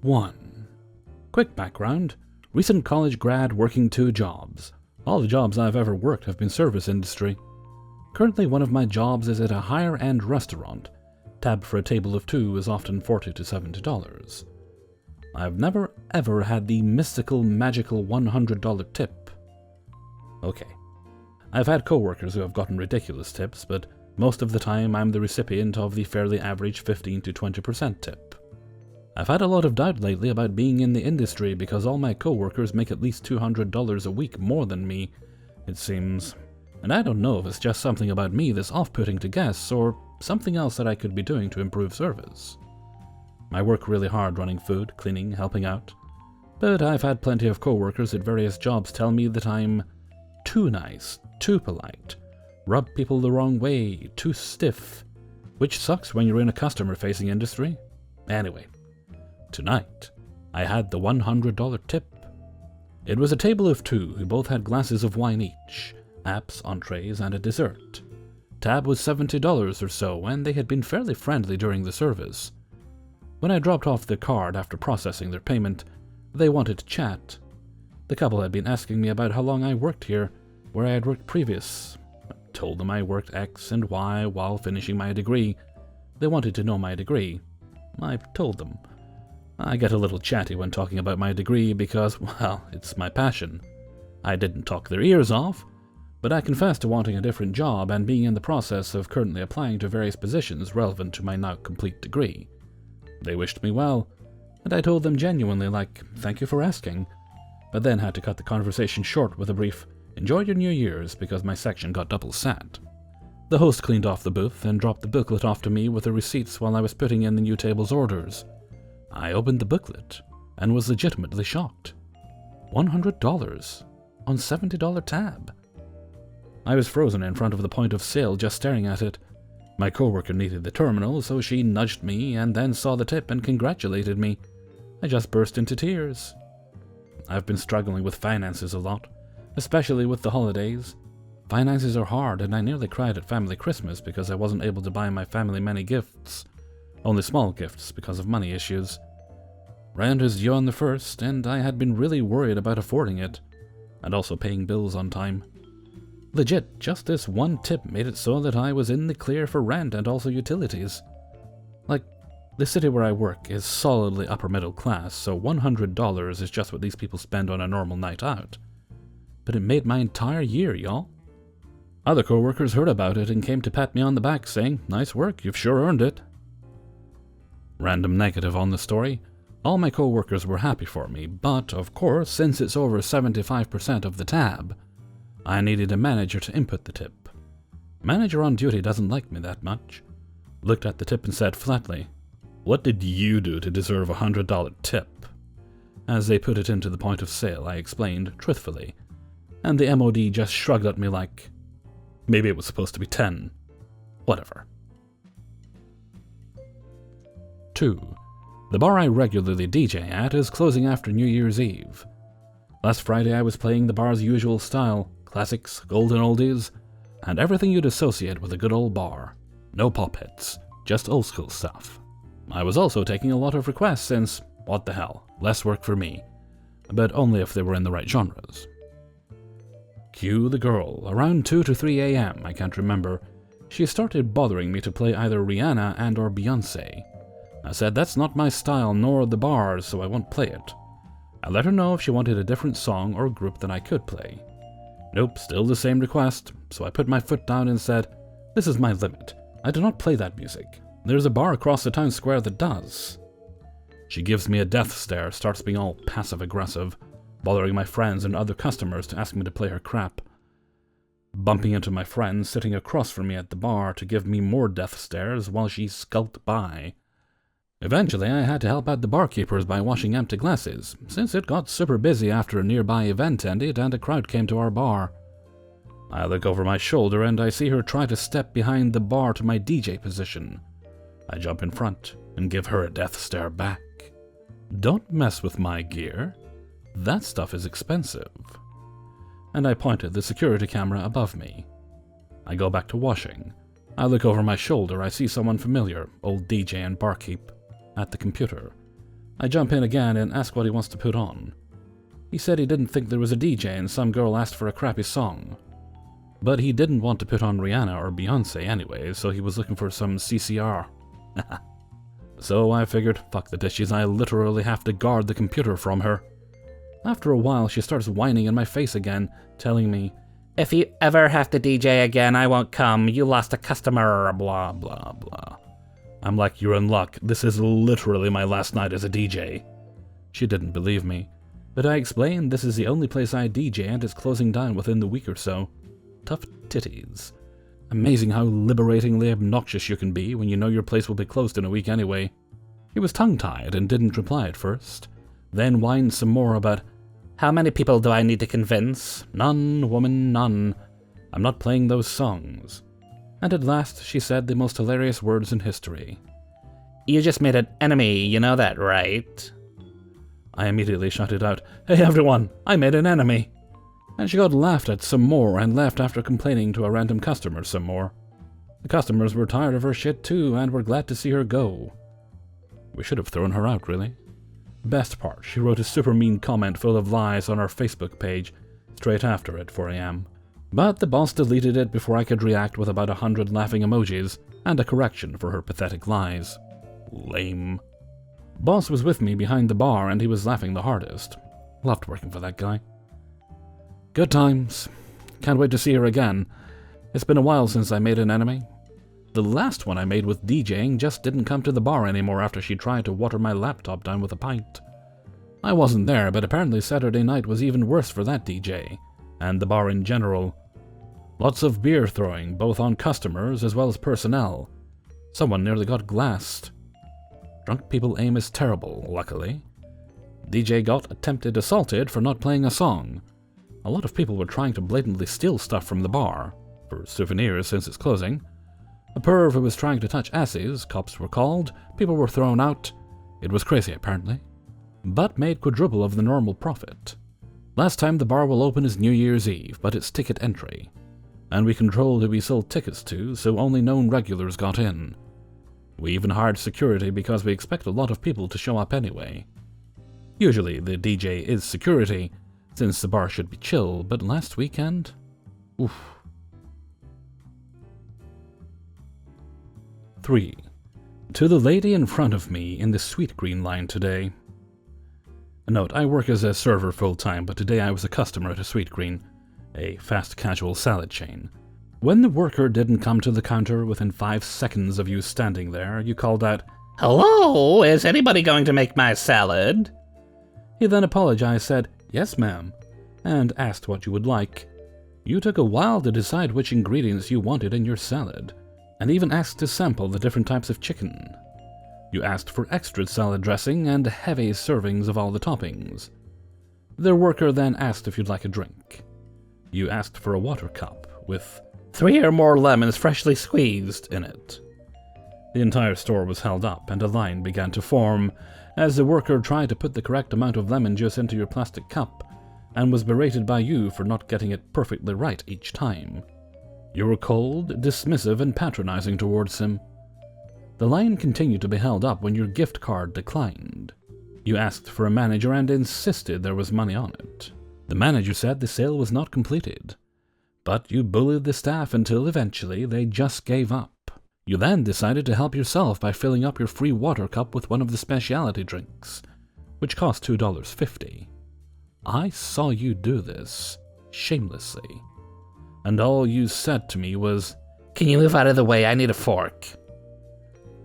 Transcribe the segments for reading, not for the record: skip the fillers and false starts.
1. Quick background. Recent college grad working 2 jobs. All the jobs I've ever worked have been service industry. Currently one of my jobs is at a higher-end restaurant. Tab for a table of 2 is often $40 to $70. I've never ever had the mystical, magical $100 tip. Okay. I've had coworkers who have gotten ridiculous tips, but most of the time I'm the recipient of the fairly average 15 to 20% tip. I've had a lot of doubt lately about being in the industry because all my coworkers make at least $200 a week more than me, it seems. And I don't know if it's just something about me that's off-putting to guests or something else that I could be doing to improve service. I work really hard running food, cleaning, helping out. But I've had plenty of coworkers at various jobs tell me that I'm too nice, too polite, rub people the wrong way, too stiff, which sucks when you're in a customer-facing industry. Anyway, tonight, I had the $100 tip. It was a table of 2 who both had glasses of wine each, apps, entrees, and a dessert. Tab was $70 or so, and they had been fairly friendly during the service. When I dropped off their card after processing their payment, they wanted to chat. The couple had been asking me about how long I worked here, where I had worked previous. I told them I worked X and Y while finishing my degree. They wanted to know my degree. I told them. I get a little chatty when talking about my degree because, well, it's my passion. I didn't talk their ears off, but I confessed to wanting a different job and being in the process of currently applying to various positions relevant to my now complete degree. They wished me well, and I told them genuinely, thank you for asking, but then had to cut the conversation short with a brief, enjoy your New Year's, because my section got double sat. The host cleaned off the booth and dropped the booklet off to me with the receipts while I was putting in the new table's orders. I opened the booklet and was legitimately shocked. $100 on $70 tab. I was frozen in front of the point of sale just staring at it. My coworker needed the terminal, so she nudged me and then saw the tip and congratulated me. I just burst into tears. I've been struggling with finances a lot, especially with the holidays. Finances are hard, and I nearly cried at family Christmas because I wasn't able to buy my family many gifts. Only small gifts because of money issues. Rent is due on the 1st, and I had been really worried about affording it, and also paying bills on time. Legit, just this one tip made it so that I was in the clear for rent and also utilities. The city where I work is solidly upper middle class, so $100 is just what these people spend on a normal night out. But it made my entire year, y'all. Other coworkers heard about it and came to pat me on the back saying, "Nice work, you've sure earned it." Random negative on the story. All my coworkers were happy for me, but, of course, since it's over 75% of the tab, I needed a manager to input the tip. Manager on duty doesn't like me that much. Looked at the tip and said flatly, "What did you do to deserve a $100 tip?" As they put it into the point of sale, I explained, truthfully, and the MOD just shrugged at me like, maybe it was supposed to be 10. Whatever. 2. The bar I regularly DJ at is closing after New Year's Eve. Last Friday I was playing the bar's usual style, classics, golden oldies, and everything you'd associate with a good old bar. No pop hits, just old school stuff. I was also taking a lot of requests since, what the hell, less work for me, but only if they were in the right genres. Cue the girl, around 2 to 3 a.m., I can't remember. She started bothering me to play either Rihanna and or Beyonce. I said that's not my style nor the bars, so I won't play it. I let her know if she wanted a different song or group that I could play. Nope, still the same request, so I put my foot down and said, "This is my limit. I do not play that music. There's a bar across the town square that does." She gives me a death stare, starts being all passive-aggressive, bothering my friends and other customers to ask me to play her crap. Bumping into my friend sitting across from me at the bar to give me more death stares while she skulked by. Eventually, I had to help out the barkeepers by washing empty glasses, since it got super busy after a nearby event ended and a crowd came to our bar. I look over my shoulder and I see her try to step behind the bar to my DJ position. I jump in front and give her a death stare back. Don't mess with my gear. That stuff is expensive. And I point at the security camera above me. I go back to washing. I look over my shoulder, I see someone familiar, old DJ and barkeep, at the computer. I jump in again and ask what he wants to put on. He said he didn't think there was a DJ and some girl asked for a crappy song. But he didn't want to put on Rihanna or Beyonce anyway, so he was looking for some CCR. So I figured, fuck the dishes, I literally have to guard the computer from her. After a while, she starts whining in my face again, telling me, "If you ever have to DJ again, I won't come. You lost a customer, blah, blah, blah." I'm like, "You're in luck. This is literally my last night as a DJ." She didn't believe me, but I explained this is the only place I DJ and it's closing down within the week or so. Tough titties. Amazing how liberatingly obnoxious you can be when you know your place will be closed in a week anyway. He was tongue-tied and didn't reply at first, then whined some more about, "How many people do I need to convince? None, woman, none. I'm not playing those songs." And at last she said the most hilarious words in history. "You just made an enemy, you know that, right?" I immediately shouted out, "Hey everyone, I made an enemy!" And she got laughed at some more and left after complaining to a random customer some more. The customers were tired of her shit too and were glad to see her go. We should have thrown her out, really. Best part, she wrote a super mean comment full of lies on our Facebook page straight after at 4 AM. But the boss deleted it before I could react with about 100 laughing emojis and a correction for her pathetic lies. Lame. Boss was with me behind the bar and he was laughing the hardest. Loved working for that guy. Good times. Can't wait to see her again. It's been a while since I made an enemy. The last one I made with DJing just didn't come to the bar anymore after she tried to water my laptop down with a pint. I wasn't there, but apparently Saturday night was even worse for that DJ, and the bar in general. Lots of beer throwing, both on customers as well as personnel. Someone nearly got glassed. Drunk people aim is terrible, luckily. DJ got attempted assaulted for not playing a song. A lot of people were trying to blatantly steal stuff from the bar, for souvenirs since it's closing. A perv who was trying to touch asses, cops were called, people were thrown out. It was crazy apparently, but made quadruple of the normal profit. Last time the bar will open is New Year's Eve, but it's ticket entry. And we controlled who we sold tickets to, so only known regulars got in. We even hired security because we expect a lot of people to show up anyway. Usually the DJ is security, since the bar should be chill, but last weekend? Oof. 3. To the lady in front of me in the sweet green line today. Note, I work as a server full-time, but today I was a customer at a Sweet Green, a fast casual salad chain. When the worker didn't come to the counter within 5 seconds of you standing there, you called out, "Hello, is anybody going to make my salad?" He then apologized, said, "Yes, ma'am," and asked what you would like. You took a while to decide which ingredients you wanted in your salad, and even asked to sample the different types of chicken. You asked for extra salad dressing and heavy servings of all the toppings. The worker then asked if you'd like a drink. You asked for a water cup with 3 or more lemons freshly squeezed in it. The entire store was held up and a line began to form as the worker tried to put the correct amount of lemon juice into your plastic cup and was berated by you for not getting it perfectly right each time. You were cold, dismissive, and patronizing towards him. The line continued to be held up when your gift card declined. You asked for a manager and insisted there was money on it. The manager said the sale was not completed, but you bullied the staff until eventually they just gave up. You then decided to help yourself by filling up your free water cup with one of the specialty drinks, which cost $2.50. I saw you do this, shamelessly, and all you said to me was, "Can you move out of the way? I need a fork."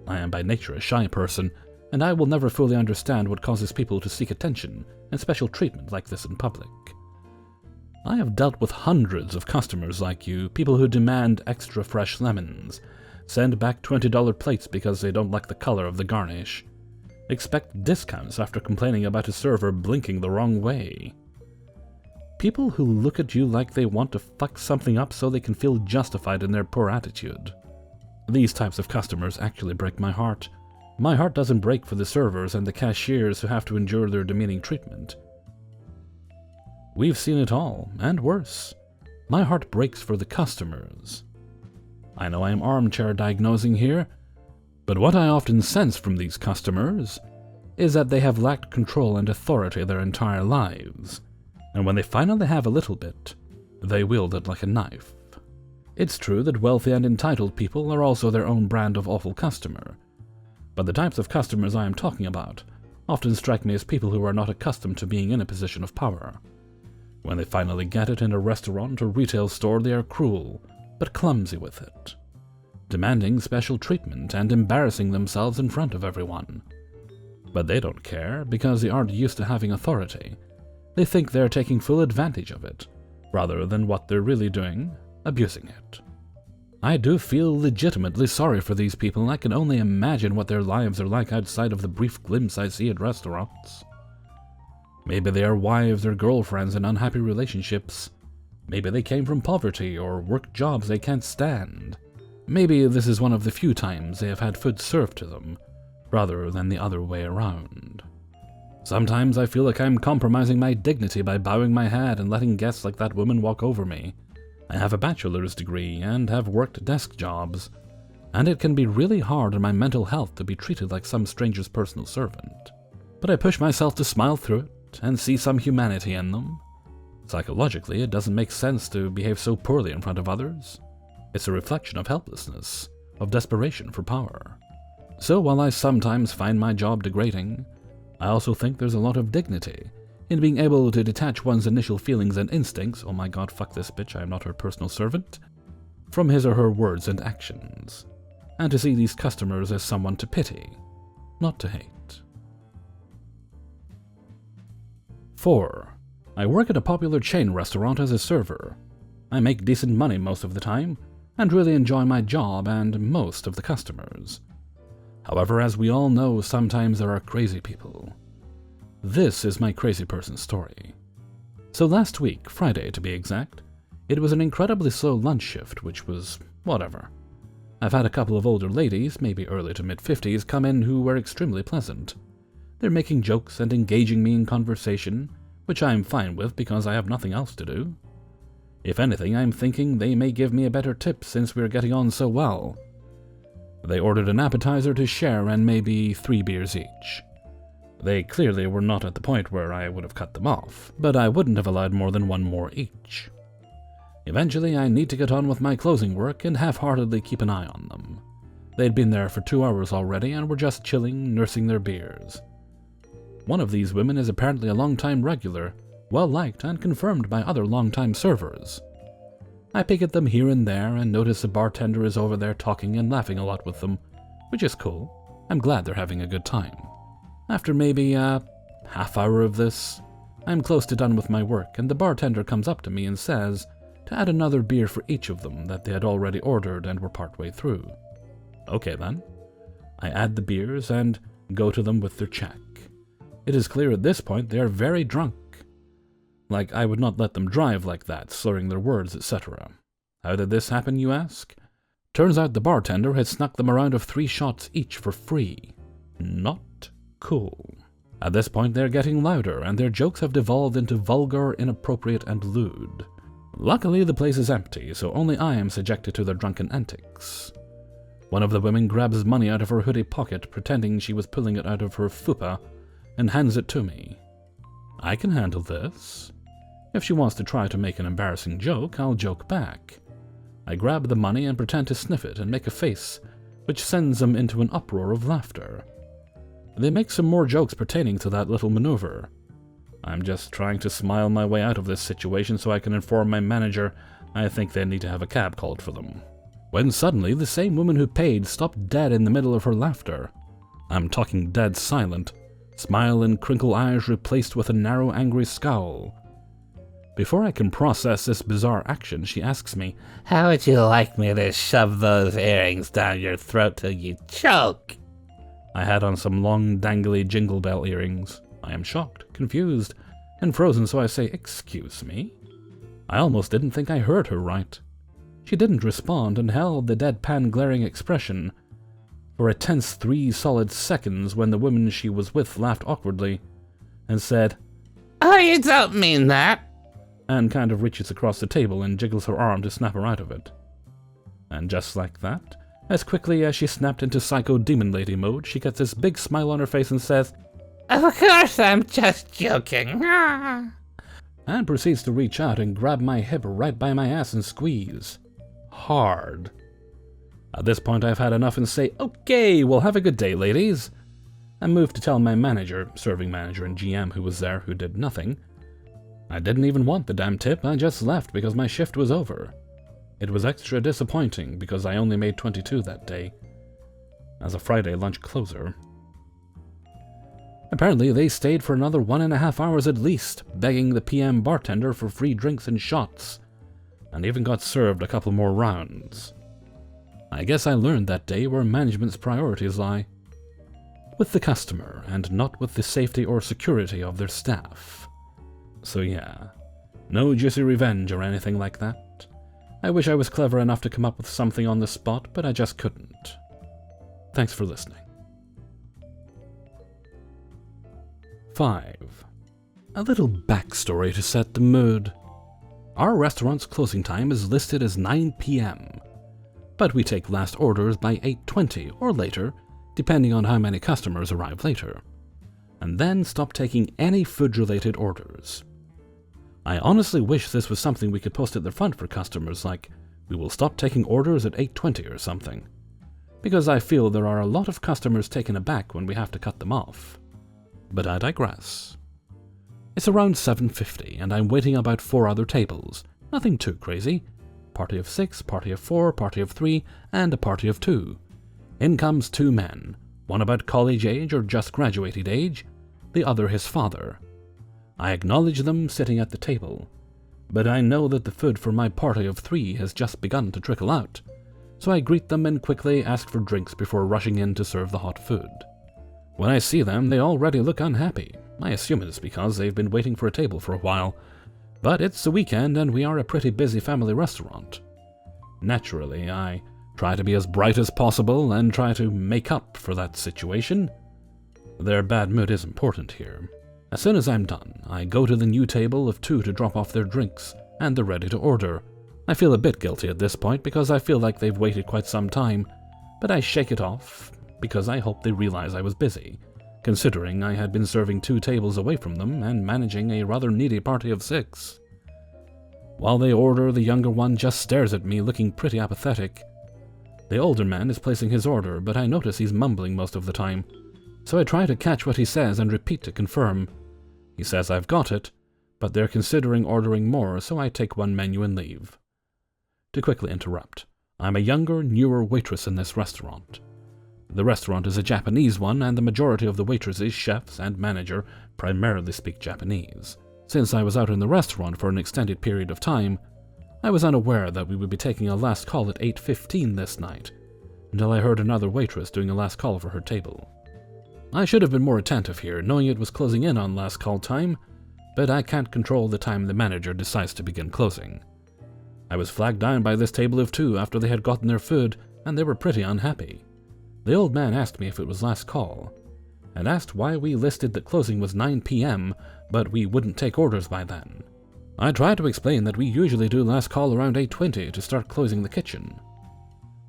I am by nature a shy person, and I will never fully understand what causes people to seek attention and special treatment like this in public. I have dealt with hundreds of customers like you, people who demand extra fresh lemons, send back $20 plates because they don't like the color of the garnish, expect discounts after complaining about a server blinking the wrong way. People who look at you like they want to fuck something up so they can feel justified in their poor attitude. These types of customers actually break my heart. My heart doesn't break for the servers and the cashiers who have to endure their demeaning treatment. We've seen it all, and worse. My heart breaks for the customers. I know I am armchair diagnosing here, but what I often sense from these customers is that they have lacked control and authority their entire lives, and when they finally have a little bit, they wield it like a knife. It's true that wealthy and entitled people are also their own brand of awful customer, but the types of customers I am talking about often strike me as people who are not accustomed to being in a position of power. When they finally get it in a restaurant or retail store, they are cruel, but clumsy with it, demanding special treatment and embarrassing themselves in front of everyone. But they don't care, because they aren't used to having authority. They think they're taking full advantage of it, rather than what they're really doing, abusing it. I do feel legitimately sorry for these people, and I can only imagine what their lives are like outside of the brief glimpse I see at restaurants. Maybe they are wives or girlfriends in unhappy relationships. Maybe they came from poverty or work jobs they can't stand. Maybe this is one of the few times they have had food served to them, rather than the other way around. Sometimes I feel like I'm compromising my dignity by bowing my head and letting guests like that woman walk over me. I have a bachelor's degree and have worked desk jobs, and it can be really hard on my mental health to be treated like some stranger's personal servant. But I push myself to smile through it and see some humanity in them. Psychologically, it doesn't make sense to behave so poorly in front of others. It's a reflection of helplessness, of desperation for power. So while I sometimes find my job degrading, I also think there's a lot of dignity in being able to detach one's initial feelings and instincts, oh my god, fuck this bitch, I am not her personal servant, from his or her words and actions, and to see these customers as someone to pity, not to hate. 4. I work at a popular chain restaurant as a server. I make decent money most of the time, and really enjoy my job and most of the customers. However, as we all know, sometimes there are crazy people. This is my crazy person story. So last week, Friday to be exact, it was an incredibly slow lunch shift, which was whatever. I've had a couple of older ladies, maybe early to mid-50s, come in who were extremely pleasant. They're making jokes and engaging me in conversation, which I'm fine with because I have nothing else to do. If anything, I'm thinking they may give me a better tip since we're getting on so well. They ordered an appetizer to share and maybe 3 beers each. They clearly were not at the point where I would have cut them off, but I wouldn't have allowed more than 1 more each. Eventually, I need to get on with my closing work and half-heartedly keep an eye on them. They'd been there for 2 hours already and were just chilling, nursing their beers. One of these women is apparently a long-time regular, well-liked and confirmed by other long-time servers. I peek at them here and there and notice the bartender is over there talking and laughing a lot with them, which is cool. I'm glad they're having a good time. After maybe a half hour of this, I'm close to done with my work, and the bartender comes up to me and says to add another beer for each of them that they had already ordered and were partway through. Okay then. I add the beers and go to them with their check. It is clear at this point they are very drunk. Like, I would not let them drive like that, slurring their words, etc. How did this happen, you ask? Turns out the bartender had snuck them a round of 3 shots each for free. Not cool. At this point they're getting louder, and their jokes have devolved into vulgar, inappropriate, and lewd. Luckily the place is empty, so only I am subjected to their drunken antics. One of the women grabs money out of her hoodie pocket, pretending she was pulling it out of her fupa, and hands it to me. I can handle this. If she wants to try to make an embarrassing joke, I'll joke back. I grab the money and pretend to sniff it and make a face, which sends them into an uproar of laughter. They make some more jokes pertaining to that little maneuver. I'm just trying to smile my way out of this situation so I can inform my manager I think they need to have a cab called for them. When suddenly, the same woman who paid stopped dead in the middle of her laughter. I'm talking dead silent, smile and crinkle eyes replaced with a narrow, angry scowl. Before I can process this bizarre action, she asks me, "How would you like me to shove those earrings down your throat till you choke?" I had on some long, dangly jingle bell earrings. I am shocked, confused, and frozen, so I say, "Excuse me?" I almost didn't think I heard her right. She didn't respond and held the deadpan glaring expression for a tense 3 solid seconds when the woman she was with laughed awkwardly and said, "Oh, you don't mean that?" and kind of reaches across the table and jiggles her arm to snap her out of it. And just like that, as quickly as she snapped into psycho demon lady mode, she gets this big smile on her face and says, Of course, I'm just joking. And proceeds to reach out and grab my hip right by my ass and squeeze. Hard. At this point, I've had enough and say, "Okay, well, have a good day, ladies." I moved to tell my manager, serving manager, and GM who was there, who did nothing. I didn't even want the damn tip, I just left because my shift was over. It was extra disappointing because I only made 22 that day, as a Friday lunch closer. Apparently, they stayed for another 1.5 hours at least, begging the PM bartender for free drinks and shots, and even got served a couple more rounds. I guess I learned that day where management's priorities lie. With the customer, and not with the safety or security of their staff. So yeah, no juicy revenge or anything like that. I wish I was clever enough to come up with something on the spot, but I just couldn't. Thanks for listening. 5. A little backstory to set the mood. Our restaurant's closing time is listed as 9 p.m., but we take last orders by 8:20 or later, depending on how many customers arrive later, and then stop taking any food-related orders. I honestly wish this was something we could post at the front for customers, like, "We will stop taking orders at 8:20 or something, because I feel there are a lot of customers taken aback when we have to cut them off. But I digress. It's around 7:50, and I'm waiting about 4 other tables. Nothing too crazy. Party of 6, party of 4, party of 3, and a party of 2. In comes 2 men, one about college age or just graduated age, the other his father. I acknowledge them sitting at the table, but I know that the food for my party of 3 has just begun to trickle out, so I greet them and quickly ask for drinks before rushing in to serve the hot food. When I see them, they already look unhappy. I assume it is because they've been waiting for a table for a while, but it's the weekend and we are a pretty busy family restaurant. Naturally, I try to be as bright as possible and try to make up for that situation. Their bad mood is important here. As soon as I'm done, I go to the new table of 2 to drop off their drinks, and they're ready to order. I feel a bit guilty at this point because I feel like they've waited quite some time, but I shake it off because I hope they realize I was busy, considering I had been serving 2 tables away from them and managing a rather needy party of 6. While they order, the younger one just stares at me looking pretty apathetic. The older man is placing his order, but I notice he's mumbling most of the time, so I try to catch what he says and repeat to confirm. He says I've got it, but they're considering ordering more, so I take 1 menu and leave. To quickly interrupt, I'm a younger, newer waitress in this restaurant. The restaurant is a Japanese one, and the majority of the waitresses, chefs, and manager primarily speak Japanese. Since I was out in the restaurant for an extended period of time, I was unaware that we would be taking a last call at 8:15 this night, until I heard another waitress doing a last call for her table. I should have been more attentive here, knowing it was closing in on last call time, but I can't control the time the manager decides to begin closing. I was flagged down by this table of 2 after they had gotten their food, and they were pretty unhappy. The old man asked me if it was last call, and asked why we listed that closing was 9 p.m., but we wouldn't take orders by then. I tried to explain that we usually do last call around 8:20 to start closing the kitchen.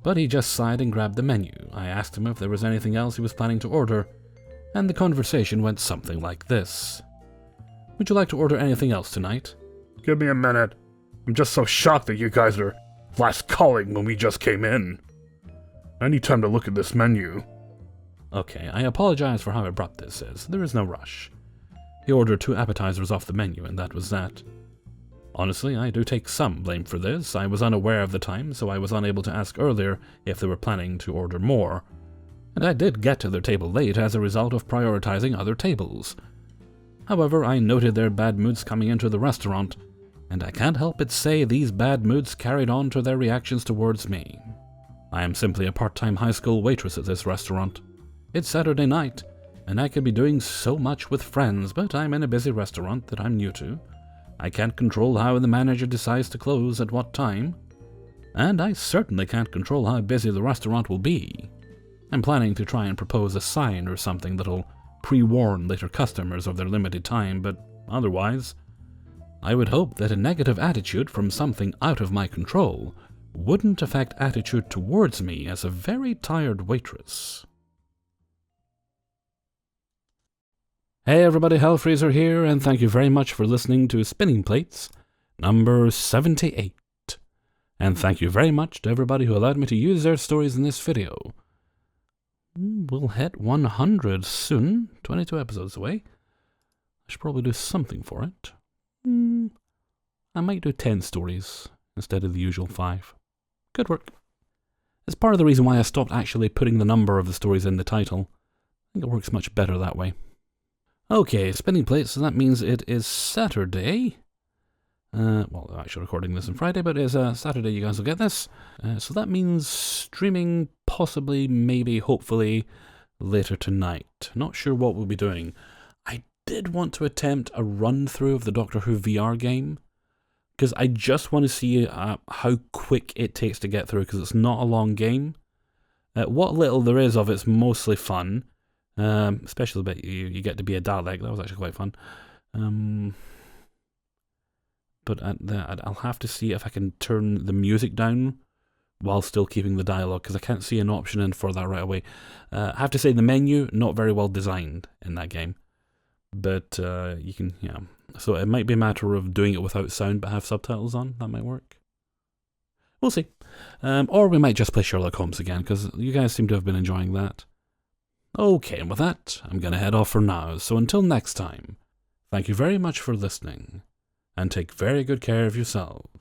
But he just sighed and grabbed the menu. I asked him if there was anything else he was planning to order, and the conversation went something like this. "Would you like to order anything else tonight?" Give me a minute. I'm just so shocked that you guys are last calling when we just came in. I need time to look at this menu. Okay, I apologize for how abrupt this is. There is no rush. He ordered 2 appetizers off the menu, and that was that. Honestly, I do take some blame for this. I was unaware of the time, so I was unable to ask earlier if they were planning to order more. And I did get to their table late as a result of prioritizing other tables. However, I noted their bad moods coming into the restaurant, and I can't help but say these bad moods carried on to their reactions towards me. I am simply a part-time high school waitress at this restaurant. It's Saturday night, and I could be doing so much with friends, but I'm in a busy restaurant that I'm new to. I can't control how the manager decides to close at what time, and I certainly can't control how busy the restaurant will be. I'm planning to try and propose a sign or something that'll pre-warn later customers of their limited time, but otherwise, I would hope that a negative attitude from something out of my control wouldn't affect attitude towards me as a very tired waitress. Hey everybody, Hellfreezer here, and thank you very much for listening to Spinning Plates number 78. And thank you very much to everybody who allowed me to use their stories in this video. We'll hit 100 soon, 22 episodes away. I should probably do something for it. I might do 10 stories instead of the usual 5. Good work. It's part of the reason why I stopped actually putting the number of the stories in the title. I think it works much better that way. Okay, Spinning Plates, so that means it is Saturday. Well, I'm actually recording this on Friday, but it's Saturday, you guys will get this. So that means streaming possibly, maybe, hopefully, later tonight. Not sure what we'll be doing. I did want to attempt a run-through of the Doctor Who VR game, because I just want to see how quick it takes to get through, because it's not a long game. What little there is of it's mostly fun, especially the bit you get to be a Dalek. That was actually quite fun. But I'll have to see if I can turn the music down while still keeping the dialogue, because I can't see an option in for that right away. I have to say the menu, not very well designed in that game. But you can, yeah. So it might be a matter of doing it without sound but have subtitles on. That might work. We'll see. Or we might just play Sherlock Holmes again, because you guys seem to have been enjoying that. Okay, and with that, I'm going to head off for now. So until next time, thank you very much for listening. And take very good care of yourselves.